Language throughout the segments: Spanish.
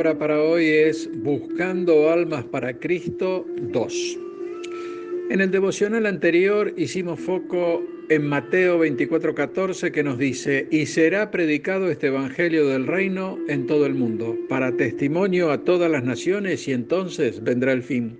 palabra para hoy es Buscando almas para Cristo 2. En el devocional anterior hicimos foco en Mateo 24:14 que nos dice: y será predicado este evangelio del reino en todo el mundo, para testimonio a todas las naciones, y entonces vendrá el fin.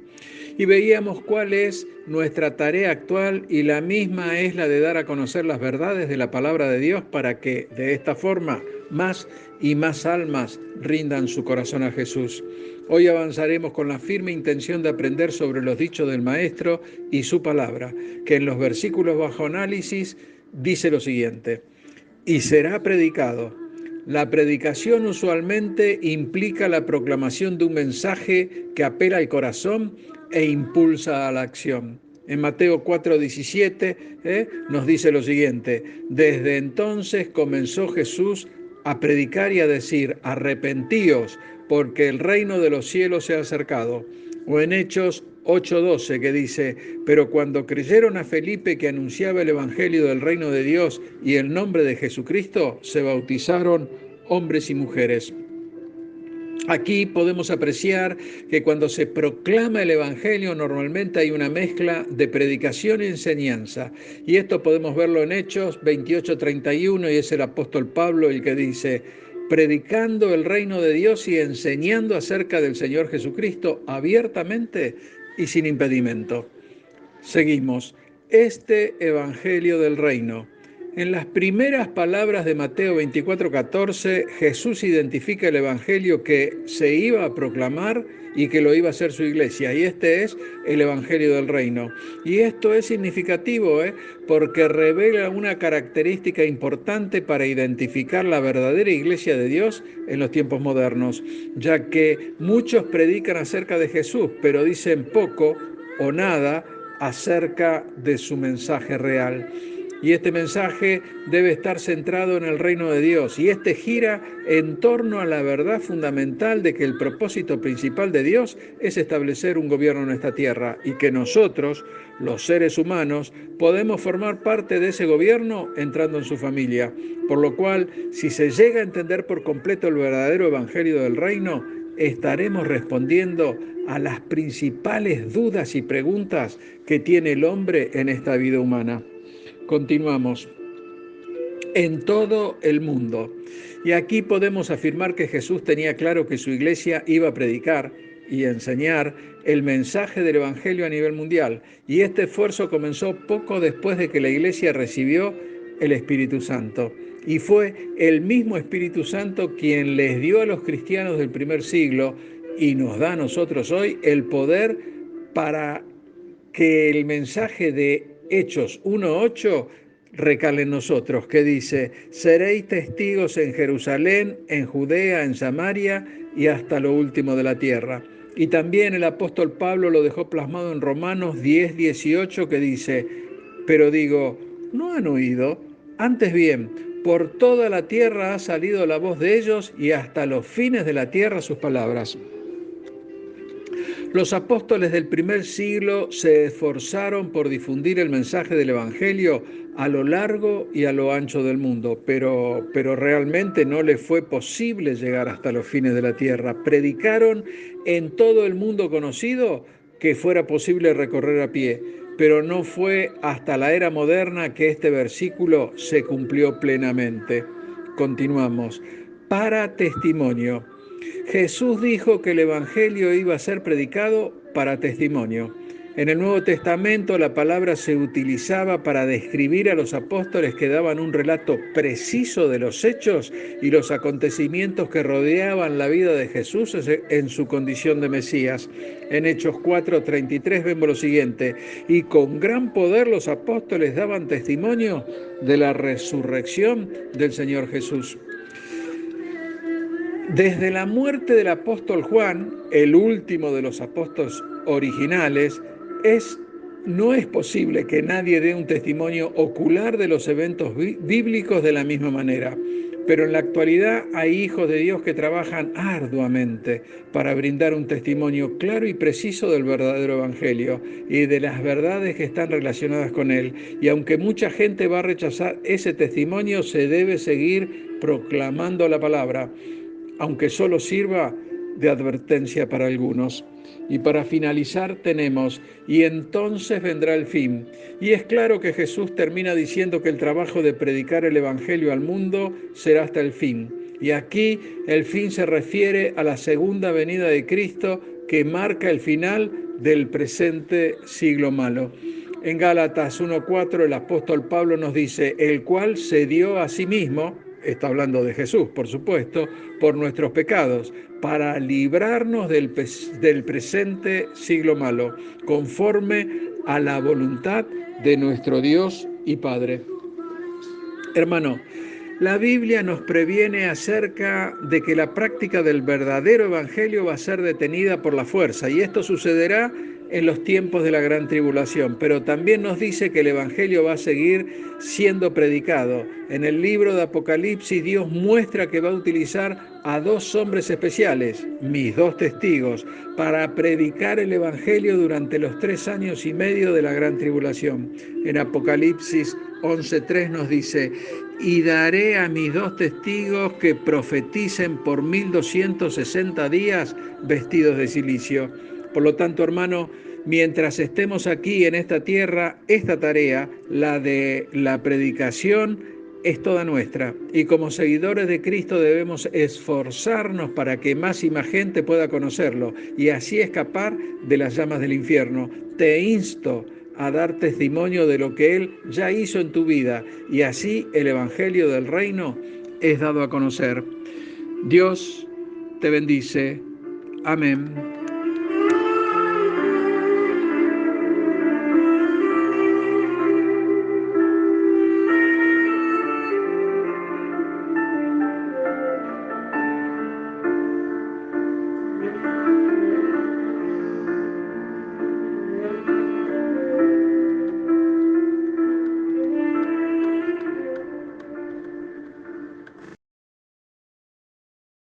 Y veíamos cuál es nuestra tarea actual, y la misma es la de dar a conocer las verdades de la palabra de Dios para que de esta forma más y más almas rindan su corazón a Jesús. Hoy avanzaremos con la firme intención de aprender sobre los dichos del Maestro y su palabra, que en los versículos bajo análisis dice lo siguiente: y será predicado. La predicación usualmente implica la proclamación de un mensaje que apela al corazón e impulsa a la acción. En Mateo 4:17 nos dice lo siguiente: desde entonces comenzó Jesús a predicar y a decir: arrepentíos, porque el reino de los cielos se ha acercado. O en Hechos 8:12 que dice: pero cuando creyeron a Felipe, que anunciaba el evangelio del reino de Dios y el nombre de Jesucristo, se bautizaron hombres y mujeres. Aquí podemos apreciar que cuando se proclama el evangelio normalmente hay una mezcla de predicación y enseñanza. Y esto podemos verlo en Hechos 28:31, y es el apóstol Pablo el que dice: predicando el reino de Dios y enseñando acerca del Señor Jesucristo abiertamente y sin impedimento. Seguimos. Este evangelio del reino. En las primeras palabras de Mateo 24:14, Jesús identifica el evangelio que se iba a proclamar y que lo iba a hacer su iglesia. Y este es el evangelio del reino. Y esto es significativo, porque revela una característica importante para identificar la verdadera iglesia de Dios en los tiempos modernos, ya que muchos predican acerca de Jesús, pero dicen poco o nada acerca de su mensaje real. Y este mensaje debe estar centrado en el reino de Dios, y este gira en torno a la verdad fundamental de que el propósito principal de Dios es establecer un gobierno en esta tierra, y que nosotros, los seres humanos, podemos formar parte de ese gobierno entrando en su familia. Por lo cual, si se llega a entender por completo el verdadero evangelio del reino, estaremos respondiendo a las principales dudas y preguntas que tiene el hombre en esta vida humana. Continuamos. En todo el mundo. Y aquí podemos afirmar que Jesús tenía claro que su iglesia iba a predicar y enseñar el mensaje del evangelio a nivel mundial. Y este esfuerzo comenzó poco después de que la iglesia recibió el Espíritu Santo. Y fue el mismo Espíritu Santo quien les dio a los cristianos del primer siglo y nos da a nosotros hoy el poder para que el mensaje de Hechos 1:8 recale en nosotros, que dice: seréis testigos en Jerusalén, en Judea, en Samaria y hasta lo último de la tierra. Y también el apóstol Pablo lo dejó plasmado en Romanos 10:18, que dice: pero digo, ¿no han oído? Antes bien, por toda la tierra ha salido la voz de ellos, y hasta los fines de la tierra sus palabras. Los apóstoles del primer siglo se esforzaron por difundir el mensaje del evangelio a lo largo y a lo ancho del mundo, pero realmente no les fue posible llegar hasta los fines de la tierra. Predicaron en todo el mundo conocido que fuera posible recorrer a pie, pero no fue hasta la era moderna que este versículo se cumplió plenamente. Continuamos. Para testimonio. Jesús dijo que el evangelio iba a ser predicado para testimonio. En el Nuevo Testamento la palabra se utilizaba para describir a los apóstoles que daban un relato preciso de los hechos y los acontecimientos que rodeaban la vida de Jesús en su condición de Mesías. En Hechos 4:33 vemos lo siguiente: y con gran poder los apóstoles daban testimonio de la resurrección del Señor Jesús. Desde la muerte del apóstol Juan, el último de los apóstoles originales, no es posible que nadie dé un testimonio ocular de los eventos bíblicos de la misma manera. Pero en la actualidad hay hijos de Dios que trabajan arduamente para brindar un testimonio claro y preciso del verdadero evangelio y de las verdades que están relacionadas con él. Y aunque mucha gente va a rechazar ese testimonio, se debe seguir proclamando la palabra, aunque solo sirva de advertencia para algunos. Y para finalizar tenemos, y entonces vendrá el fin. Y es claro que Jesús termina diciendo que el trabajo de predicar el Evangelio al mundo será hasta el fin. Y aquí el fin se refiere a la segunda venida de Cristo, que marca el final del presente siglo malo. En Gálatas 1:4 el apóstol Pablo nos dice, el cual se dio a sí mismo, está hablando de Jesús, por supuesto, por nuestros pecados, para librarnos del presente siglo malo, conforme a la voluntad de nuestro Dios y Padre. Hermano, la Biblia nos previene acerca de que la práctica del verdadero evangelio va a ser detenida por la fuerza, y esto sucederá en los tiempos de la gran tribulación, pero también nos dice que el evangelio va a seguir siendo predicado. En el libro de Apocalipsis Dios muestra que va a utilizar a 2 hombres especiales, mis 2 testigos, para predicar el evangelio durante los 3 años y medio de la gran tribulación. En Apocalipsis 11:3 nos dice, y daré a mis 2 testigos que profeticen por 1260 días vestidos de cilicio. Por lo tanto, hermano, mientras estemos aquí en esta tierra, esta tarea, la de la predicación, es toda nuestra. Y como seguidores de Cristo debemos esforzarnos para que más y más gente pueda conocerlo y así escapar de las llamas del infierno. Te insto a dar testimonio de lo que Él ya hizo en tu vida y así el Evangelio del Reino es dado a conocer. Dios te bendice. Amén.